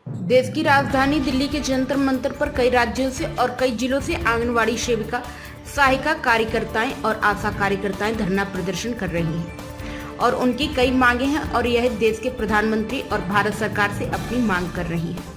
देश की राजधानी दिल्ली के जंतर मंतर पर कई राज्यों से और कई जिलों से आंगनवाड़ी सेविका, सहायिका कार्यकर्ताएं और आशा कार्यकर्ताएं धरना प्रदर्शन कर रही हैं और उनकी कई मांगे हैं और यह देश के प्रधानमंत्री और भारत सरकार से अपनी मांग कर रही है।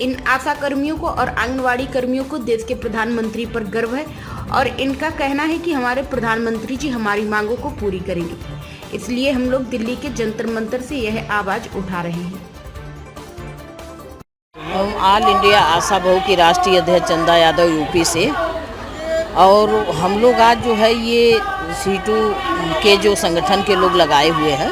इन आशा कर्मियों को और आंगनवाड़ी कर्मियों को देश के प्रधानमंत्री पर गर्व है और इनका कहना है कि हमारे प्रधानमंत्री जी हमारी मांगों को पूरी करेंगे। इसलिए हम लोग दिल्ली के जंतर मंतर से यह आवाज उठा रहे हैं। हम ऑल इंडिया आशा बहु की राष्ट्रीय अध्यक्ष चंदा यादव यूपी से, और हम लोग आज जो है ये सीटू के जो संगठन के लोग लगाए हुए हैं,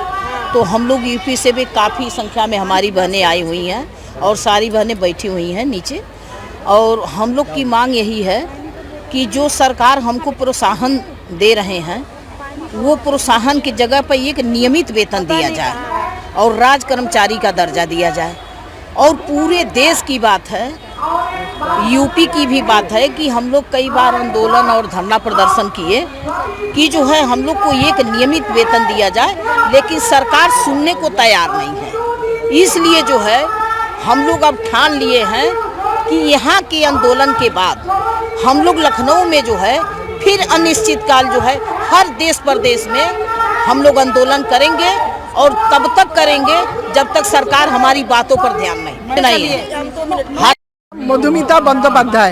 तो हम लोग यूपी से भी काफ़ी संख्या में हमारी बहनें आई हुई हैं और सारी बहनें बैठी हुई हैं नीचे। और हम लोग की मांग यही है कि जो सरकार हमको प्रोत्साहन दे रहे हैं वो प्रोत्साहन की जगह पर एक नियमित वेतन दिया जाए और राज कर्मचारी का दर्जा दिया जाए। और पूरे देश की बात है, यूपी की भी बात है कि हम लोग कई बार आंदोलन और धरना प्रदर्शन किए कि जो है हम लोग को एक नियमित वेतन दिया जाए, लेकिन सरकार सुनने को तैयार नहीं है। इसलिए जो है हम लोग अब ठान लिए हैं कि यहाँ के आंदोलन के बाद हम लोग लखनऊ में जो है फिर अनिश्चितकाल जो है हर देश प्रदेश में हम लोग आंदोलन करेंगे और तब तक करेंगे जब तक सरकार हमारी बातों पर ध्यान नहीं है। मधुमिता बंदोपाध्याय,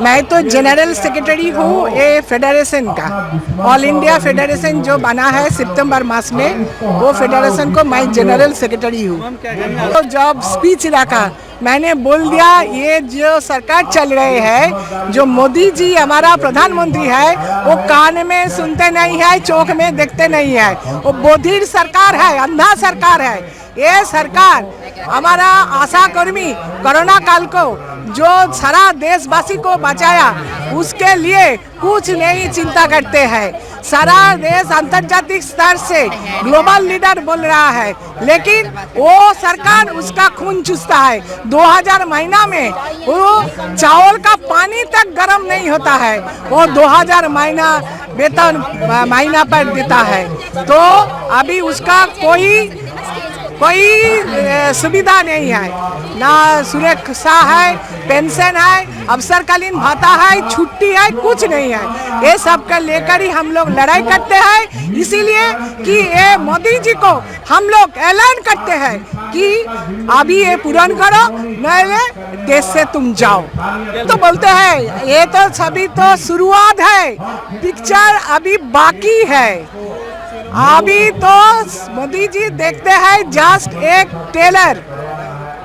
मैं तो जनरल सेक्रेटरी हूँ ये फेडरेशन का। ऑल इंडिया फेडरेशन जो बना है सितंबर मास में, वो फेडरेशन को मैं जनरल सेक्रेटरी हूँ। तो जब स्पीच रखा मैंने बोल दिया ये जो सरकार चल रहे है, जो मोदी जी हमारा प्रधानमंत्री है, वो कान में सुनते नहीं है, चौक में देखते नहीं है। वो बधिर सरकार है, अंधा सरकार है। ये सरकार हमारा आशा कर्मी कोरोना काल को जो सारा देशवासी को बचाया, उसके लिए कुछ नहीं चिंता करते हैं। सारा देश अंतर्जातिक स्तर से ग्लोबल लीडर बोल रहा है, लेकिन वो सरकार उसका खून चूसता है। 2000 महीना में वो चावल का पानी तक गर्म नहीं होता है, वो 2000 महीना वेतन महीना पर देता है। तो अभी उसका कोई सुविधा नहीं है, ना सुरक्षा है, पेंशन है, अवसरकालीन भत्ता है, छुट्टी है, कुछ नहीं है। ये सब का लेकर ही हम लोग लड़ाई करते हैं। इसीलिए कि ये मोदी जी को हम लोग ऐलान करते हैं कि अभी ये पूर्ण करो, नहीं देश से तुम जाओ। तो बोलते हैं ये तो सभी तो शुरुआत है, पिक्चर अभी बाकी है। अभी तो मोदी जी देखते हैं जस्ट एक टेलर।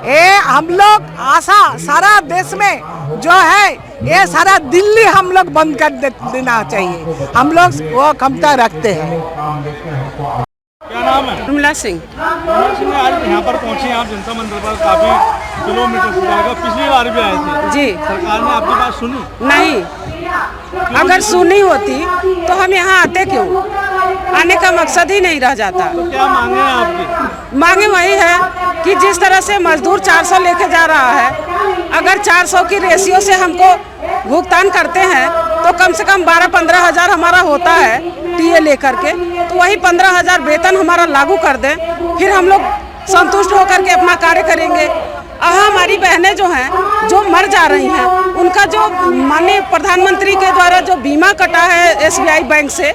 ये हम लोग आशा सारा देश में जो है, ये सारा दिल्ली हम लोग बंद कर देना चाहिए। हम लोग वो क्षमता रखते हैं। क्या नाम है? उर्मिला सिंह। आज यहाँ पर पहुँचे आप जनता मंदिर पर, काफी किलोमीटर से जाएगा, पिछली बार भी आए थे जी। सरकार ने आपकी बात सुनी? नहीं, अगर सुनी होती तो हम यहाँ आते क्यों? आने का मकसद ही नहीं रह जाता। तो क्या मांगे हैं आपकी? मांगे वही है कि जिस तरह से मजदूर 400 लेके जा रहा है, अगर 400 की रेशियो से हमको भुगतान करते हैं तो कम से कम 12-15 हज़ार हमारा होता है टीए लेकर के, तो वही 15 हज़ार वेतन हमारा लागू कर दें, फिर हम लोग संतुष्ट होकर के अपना कार्य करेंगे। हमारी बहनें जो हैं, जो मर जा रही हैं, उनका जो माननीय प्रधानमंत्री के द्वारा जो बीमा कटा है SBI बैंक से,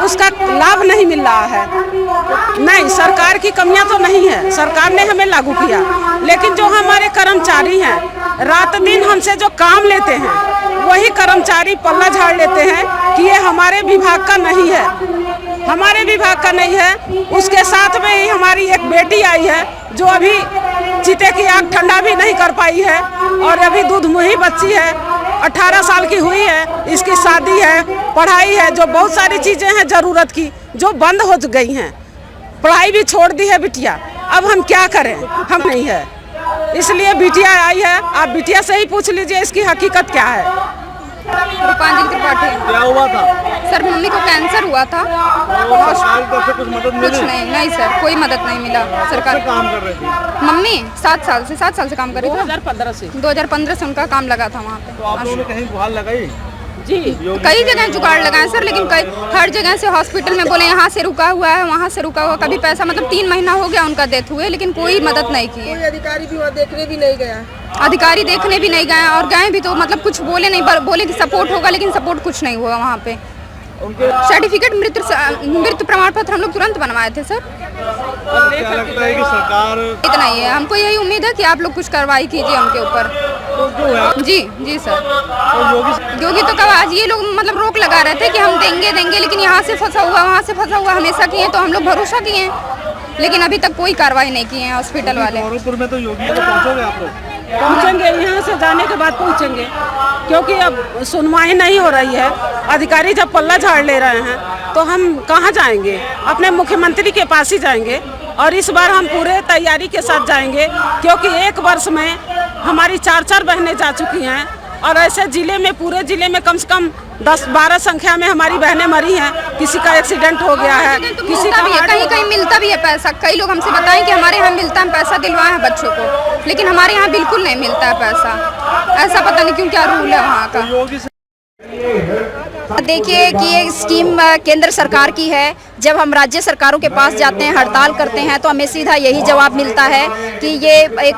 उसका लाभ नहीं मिल रहा है। नहीं, सरकार की कमियां तो नहीं है, सरकार ने हमें लागू किया, लेकिन जो हमारे कर्मचारी हैं, रात दिन हमसे जो काम लेते हैं, वही कर्मचारी पल्ला झाड़ लेते हैं कि ये हमारे विभाग का नहीं है, हमारे विभाग का नहीं है। उसके साथ में ही हमारी एक बेटी आई है जो अभी चीते की आग ठंडा भी नहीं कर पाई है और अभी दूध मुही बच्ची है, 18 साल की हुई है, इसकी शादी है, पढ़ाई है, जो बहुत सारी चीज़ें हैं ज़रूरत की जो बंद हो गई हैं। पढ़ाई भी छोड़ दी है बिटिया, अब हम क्या करें? हम नहीं है, इसलिए बिटिया आई है। आप बिटिया से ही पूछ लीजिए इसकी हकीकत क्या है। रूपांजलि त्रिपाठी। क्या हुआ था? सर मम्मी को कैंसर हुआ था। सरकार की तरफ से कुछ मदद मिली? कुछ नहीं सर, कोई मदद नहीं मिला। सरकार काम कर रही थी मम्मी 7 साल से काम कर रही थी। 2015 से 2015 से उनका काम लगा था वहाँ पे। तो आप लोगों ने कहीं गुहार लगाई? जी कई जगह जुगाड़ लगाए सर, लेकिन हर जगह से हॉस्पिटल में बोले यहाँ से रुका हुआ है, वहाँ से रुका हुआ, कभी पैसा मतलब 3 महीना हो गया उनका डेथ हुए, लेकिन कोई मदद नहीं की है। अधिकारी भी वहाँ देखने भी नहीं गया। अधिकारी देखने भी नहीं गए, और गए भी तो मतलब कुछ बोले नहीं, बोले कि सपोर्ट होगा, लेकिन सपोर्ट कुछ नहीं हुआ वहाँ पे। सर्टिफिकेट मृत्यु प्रमाण पत्र हम लोग तुरंत बनवाए थे सर। क्या लगता है कि सरकार इतना ही है, हमको यही उम्मीद है कि आप लोग कुछ कार्रवाई कीजिए उनके ऊपर। जी सर। योगी तो कब आज ये लोग मतलब रोक लगा रहे थे कि हम देंगे, लेकिन यहाँ से फंसा हुआ, वहाँ से फंसा हुआ हमेशा किए, तो हम लोग भरोसा किए, लेकिन अभी तक कोई कार्रवाई नहीं की है हॉस्पिटल वाले। गौरवपुर में तो योगी को पहुँचोगे आप लोग? पहुँचेंगे, यहाँ से जाने के बाद पहुँचेंगे, क्योंकि अब सुनवाई नहीं हो रही है। अधिकारी जब पल्ला झाड़ ले रहे हैं तो हम कहाँ जाएंगे? अपने मुख्यमंत्री के पास ही जाएंगे, और इस बार हम पूरे तैयारी के साथ जाएंगे, क्योंकि 1 वर्ष में हमारी 4 बहनें जा चुकी हैं, और ऐसे जिले में, पूरे जिले में कम से कम 10-12 संख्या में हमारी बहनें मरी हैं। किसी का एक्सीडेंट हो गया है, किसी का भी है, कहीं मिलता भी है पैसा। कई लोग हमसे बताएं कि हमारे यहाँ मिलता है, पैसा दिलवाए हैं बच्चों को, लेकिन हमारे यहाँ बिल्कुल नहीं मिलता है पैसा। ऐसा पता नहीं क्यों, क्या रूल है वहाँ का। देखिए कि ये स्कीम केंद्र सरकार की है। जब हम राज्य सरकारों के पास जाते हैं, हड़ताल करते हैं, तो हमें सीधा यही जवाब मिलता है कि ये एक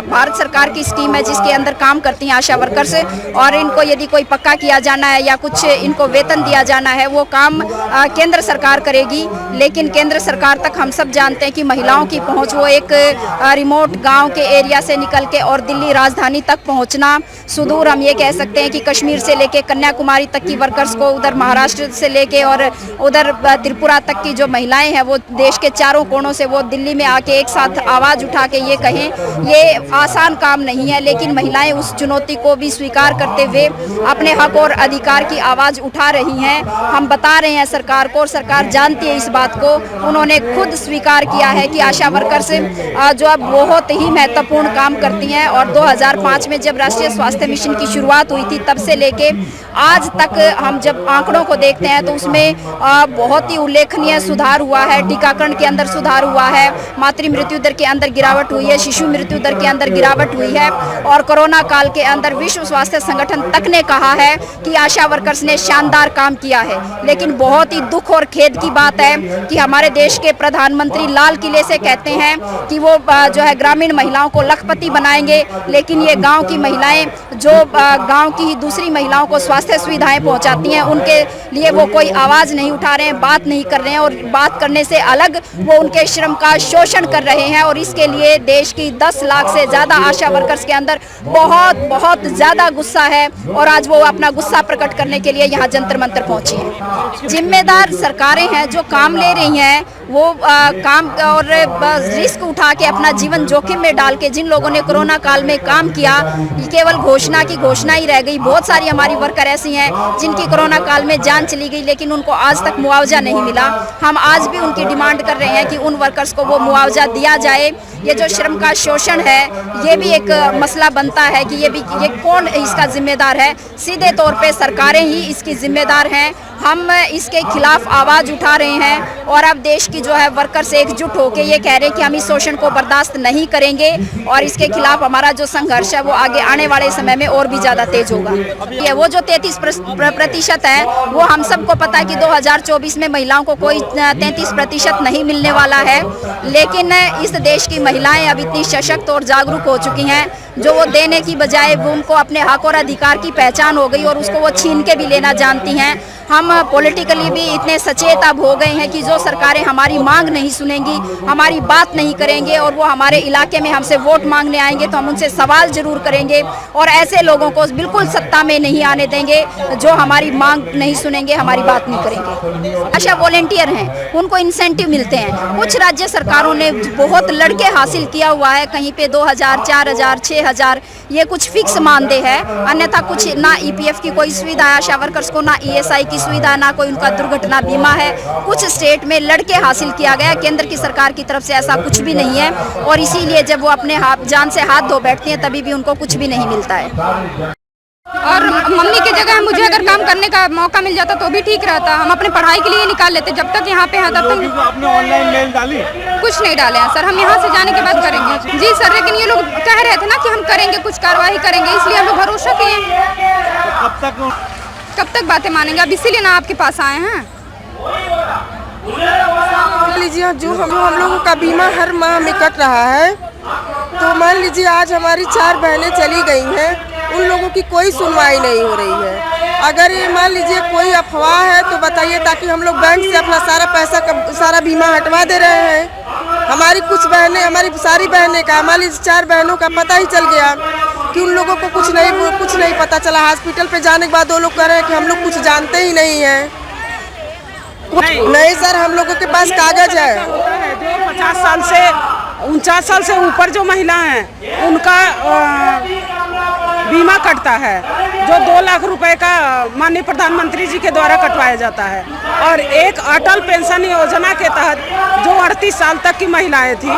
भारत सरकार की स्कीम है जिसके अंदर काम करती हैं आशा वर्कर्स, और इनको यदि कोई पक्का किया जाना है या कुछ इनको वेतन दिया जाना है, वो काम केंद्र सरकार करेगी। लेकिन केंद्र सरकार तक हम सब जानते हैं कि महिलाओं की पहुँच, वो एक रिमोट गाँव के एरिया से निकल के और दिल्ली राजधानी तक पहुँचना, सुदूर हम ये कह सकते हैं कि कश्मीर से लेके कन्याकुमारी तक की वर्कर्स को, उधर महाराष्ट्र से लेके और उधर त्रिपुरा तक की जो महिलाएं हैं, वो देश के चारों कोनों से वो दिल्ली में आके एक साथ आवाज़ उठा के ये कहें, ये आसान काम नहीं है। लेकिन महिलाएं उस चुनौती को भी स्वीकार करते हुए अपने हक और अधिकार की आवाज़ उठा रही हैं। हम बता रहे हैं सरकार को, और सरकार जानती है इस बात को। उन्होंने खुद स्वीकार किया है कि आशा वर्कर्स जो अब बहुत ही महत्वपूर्ण काम करती हैं, और 2005 में जब राष्ट्रीय स्वास्थ्य मिशन की शुरुआत हुई थी, तब से लेके आज तक हम जब आंकड़ों को देखते हैं तो उसमें बहुत ही उल्लेखनीय सुधार हुआ है। टीकाकरण के अंदर सुधार हुआ है, मातृ मृत्यु दर के अंदर गिरावट हुई है, शिशु मृत्यु दर के अंदर गिरावट हुई है, और कोरोना काल के अंदर विश्व स्वास्थ्य संगठन तक ने कहा है कि आशा वर्कर्स ने शानदार काम किया है। लेकिन बहुत ही दुख और खेद की बात है कि हमारे देश के प्रधानमंत्री लाल किले से कहते हैं कि वो जो है ग्रामीण महिलाओं को लखपति बनाएंगे, लेकिन ये गाँव की महिलाएं जो गाँव की दूसरी महिलाओं को स्वास्थ्य सुविधाएं पहुंचाती हैं, उनके लिए वो कोई आवाज़ नहीं उठा रहे हैं, बात नहीं कर रहे हैं, और बात करने से अलग वो उनके श्रम का शोषण कर रहे हैं। और इसके लिए देश की 10 लाख से ज़्यादा आशा वर्कर्स के अंदर बहुत ज़्यादा गुस्सा है, और आज वो अपना गुस्सा प्रकट करने के लिए यहाँ जंतर मंतर पहुँची हैं। जिम्मेदार सरकारें हैं जो काम ले रही हैं, वो काम और रिस्क उठा के अपना जीवन जोखिम में डाल के, जिन लोगों ने कोरोना काल में काम किया, केवल घोषणा की घोषणा ही रह गई। बहुत सारी हमारी वर्कर ऐसी हैं जिनकी कोरोना काल में जान चली गई, लेकिन उनको आज तक मुआवजा नहीं मिला। हम आज भी उनकी डिमांड कर रहे हैं कि उन वर्कर्स को वो मुआवजा दिया जाए। ये जो श्रम का शोषण है, ये भी एक मसला बनता है कि ये कौन इसका जिम्मेदार है? सीधे तौर पे सरकारें ही इसकी जिम्मेदार हैं। हम इसके खिलाफ आवाज़ उठा रहे हैं, और अब देश की जो है वर्कर्स एकजुट होकर ये कह रहे हैं कि हम इस शोषण को बर्दाश्त नहीं करेंगे, और इसके खिलाफ हमारा जो संघर्ष है वो आगे आने वाले समय में और भी ज़्यादा तेज होगा। ये वो जो 33% है, वो हम सबको पता है कि 2024 में महिलाओं को कोई 33% नहीं मिलने वाला है। लेकिन इस देश की महिलाएं अब इतनी सशक्त और जागरूक हो चुकी हैं, जो वो देने की बजाय वो उनको अपने हक और अधिकार की पहचान हो गई, और उसको वो छीन के भी लेना जानती हैं। हम पॉलिटिकली भी इतने सचेत अब हो गए हैं कि जो सरकारें हमारी मांग नहीं सुनेंगी, हमारी बात नहीं करेंगे, और वो हमारे इलाके में हमसे वोट मांगने आएंगे तो हम उनसे सवाल जरूर करेंगे, और ऐसे लोगों को बिल्कुल सत्ता में नहीं आने देंगे जो हमारी मांग नहीं सुनेंगे, हमारी बात नहीं करेंगे। आशा वॉलेंटियर हैं, उनको इंसेंटिव मिलते हैं। कुछ राज्य सरकारों ने बहुत लड़के हासिल किया हुआ है, कहीं पे 2000, 4000, 6000, ये कुछ फिक्स मानदेय है। अन्यथा कुछ ना EPF की कोई सुविधा है आशा वर्कर्स को, ना ESI की सुविधा, ना कोई उनका दुर्घटना बीमा है। कुछ स्टेट में लड़के हासिल किया गया, केंद्र की सरकार की तरफ से ऐसा कुछ भी नहीं है, और इसीलिए जब वो अपने जान से हाथ धो बैठती हैं तभी भी उनको कुछ भी नहीं मिलता है। और मम्मी की जगह मुझे अगर काम करने का मौका मिल जाता तो भी ठीक रहता। हम अपने पढ़ाई के लिए निकाल लेते, जब तक यहाँ पे हैं तब तक। आपने ऑनलाइन मेल डाली? कुछ नहीं डाले हैं सर, हम यहाँ से जाने के बाद करेंगे। जी सर, लेकिन ये लोग कह रहे थे ना कि हम करेंगे, कुछ कार्रवाई करेंगे, इसलिए हम लोग भरोसा किए। कब तक कब तक बातें मानेंगे? अब इसीलिए ना आपके पास आए हैं। लीजिए जो हम लोगों का बीमा हर माह में कट रहा है, तो मान लीजिए आज हमारी 4 बहनें चली गई हैं, उन लोगों की कोई सुनवाई नहीं हो रही है। अगर ये मान लीजिए कोई अफवाह है तो बताइए, ताकि हम लोग बैंक से अपना सारा पैसा सारा बीमा हटवा दे रहे हैं। हमारी कुछ बहनें, हमारी सारी बहनें का, हमारी 4 बहनों का पता ही चल गया कि उन लोगों को कुछ नहीं पता चला। हॉस्पिटल पे जाने के बाद वो लोग कह रहे हैं कि हम लोग कुछ जानते ही नहीं हैं। नहीं सर, हम लोगों के पास कागज है। जो 50 साल से 49 साल से ऊपर जो महिला हैं उनका बीमा कटता है, जो 2 लाख रुपए का माननीय प्रधानमंत्री जी के द्वारा कटवाया जाता है। और एक अटल पेंशन योजना के तहत जो 38 साल तक की महिलाएं थी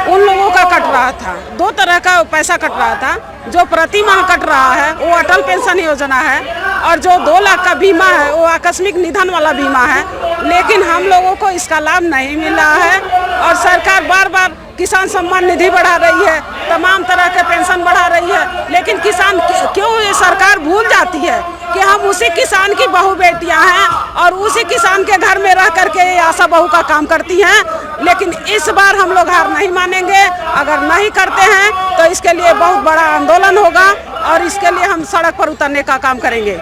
उन लोगों का कट रहा था। 2 तरह का पैसा कट रहा था। जो प्रति माह कट रहा है वो अटल पेंशन योजना है, और जो 2 लाख का बीमा है वो आकस्मिक निधन वाला बीमा है। लेकिन हम लोगों को इसका लाभ नहीं मिल रहा है, और सरकार बार बार किसान सम्मान निधि बढ़ा रही है, तमाम तरह के पेंशन बढ़ा रही है, लेकिन किसान क्यों ये सरकार भूल जाती है कि हम उसी किसान की बहू बेटियां हैं और उसी किसान के घर में रह करके ये आशा बहू का काम करती हैं। लेकिन इस बार हम लोग हार नहीं मानेंगे। अगर नहीं करते हैं तो इसके लिए बहुत बड़ा आंदोलन होगा, और इसके लिए हम सड़क पर उतरने का काम करेंगे।